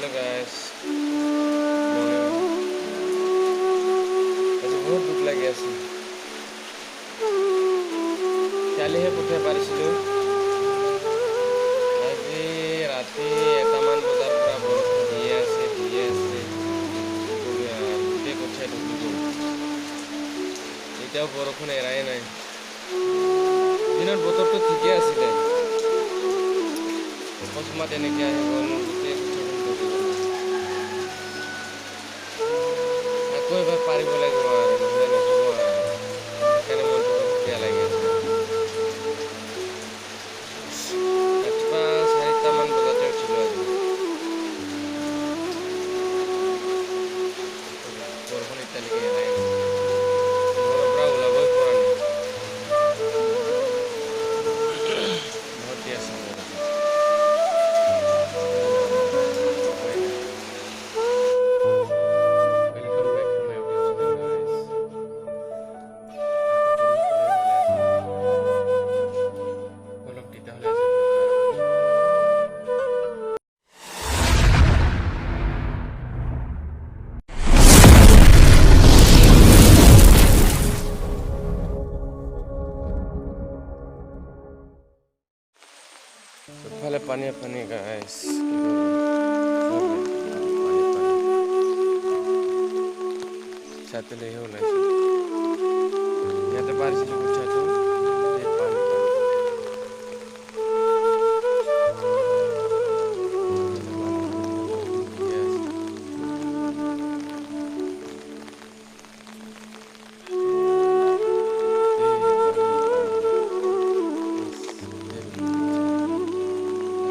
Hello guys, আজি বহুত দুখ লাগি আছে। কালিহে পঠিয়াই পাৰিছিলোঁ। আজি ৰাতি 1মান বজাৰ পৰা বৰষুণ দিয়ে আছে। গোটেই কঠীয়া ডুবি গ'ল। এতিয়াও বৰষুণ এৰাই নাই। দিনত বতৰটো ঠিকে আছিলে। অকস্মাত এনেকৈ আহি গ'ল, গোটেই কঠীয়াখিনি ডুবি গ'ল। আকৌ এবাৰ পাৰিব লাগিব আৰু নহ'লে নহ'ব আৰু। সেইকাৰণে মনটো বহুত বেয়া লাগি আছে। ৰাতিপুৱা 4টামান বজাতে উঠিলোঁ আজি। বৰষুণ এতিয়ালৈকে এৰাই নাই। ঘৰৰ পৰা ওলাবই পৰা নাই। বহুত দি আছে বৰষুণ। উপায় নাই। Welcome back to my YouTube channel guys. আশা কৰোঁ সকলোৱে ভালে আছে। বলক তেতিয়াহ'লে আজি ভিডিঅ'টো আৰম্ভ কৰোঁ। চবফালে পানীয়ে পানী গাইছ, কি কৰিম? পানী ছাতিলৈহে ওলাইছোঁ। ইয়াতে পাৰিছিলোঁ কঠীয়াটো, এই পানী। দিয়ে আছে।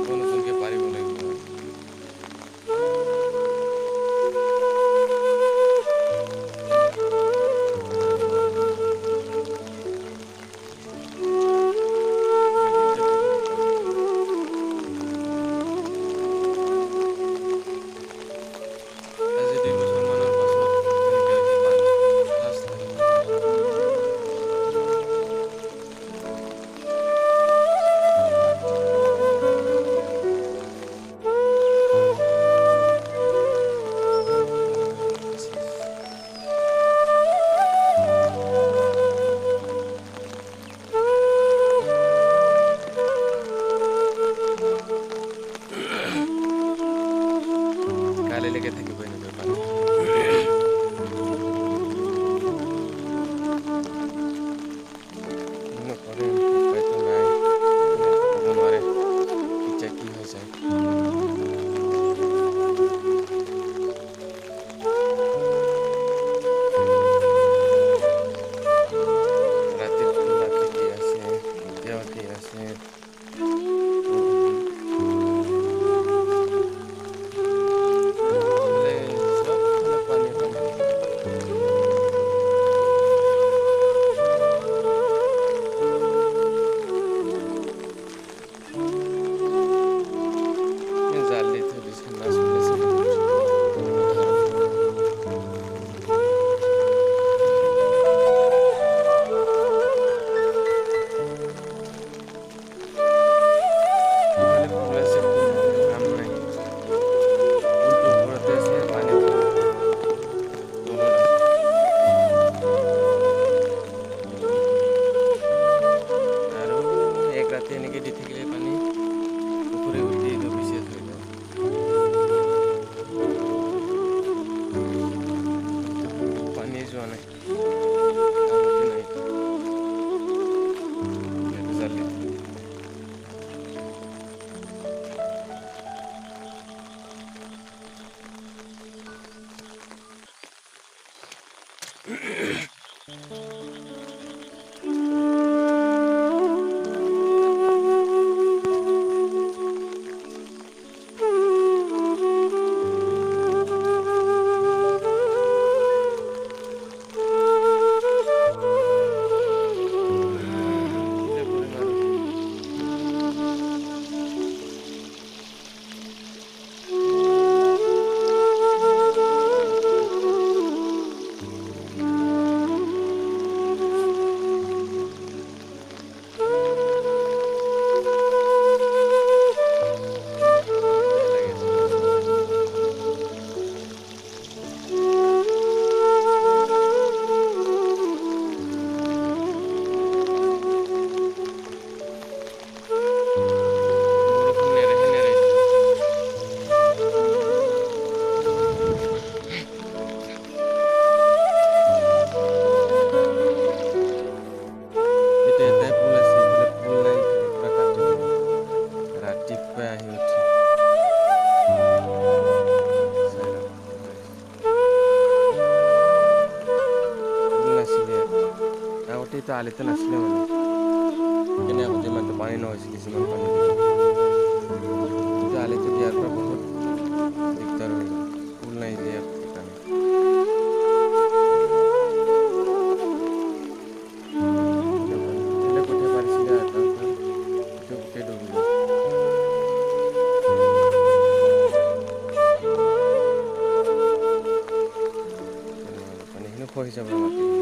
আকৌ নতুনকৈ পাৰিব লাগিব আৰু। আজি 2 বছৰমানৰ পাছত এনেকৈ হৈছে পানী। First time. কালিলৈকে থাকিব এনেকৈ পানী। নকৰিম, উপায়তো নাই। ক'ব নোৱাৰে কেতিয়া কি হৈ যায়। ৰাতিপুৱা দি আছে, এতিয়াও দি আছে। চবফালে পানী পানী। জাল দি থৈ দিছোঁ, মাছ ওলাইছে বহুত পথাৰত। ইফালে ফুল আছে, ফুল নুগুলে কাম নাই। ফুলটো ওপৰতে আছে, পানীটো তলত আছে। আৰু এক ৰাতি এনেকৈ দি থাকিলে পানী পুখুৰী উটি ডুবিছে থৈ যাব। পানীয়ে যোৱা নাই, কামতে নাই এতিয়া। ইয়াতে জাল দি থৈ। কিটা কৰিম আৰু। আলিতে নাছিলে মানে কেনে আকৌ যিমানটো পানী নহৈছিল যিমান পানী কিন্তু আলিটো দিয়াৰ পৰা বহুত দিগদাৰ হৈ গ'ল ফুল নাই যে সেইকাৰণে কঠীয়া পাৰিছিলে এটা গোটেই ডুবি গ'ল পানীখিনি খহি যাব মাটি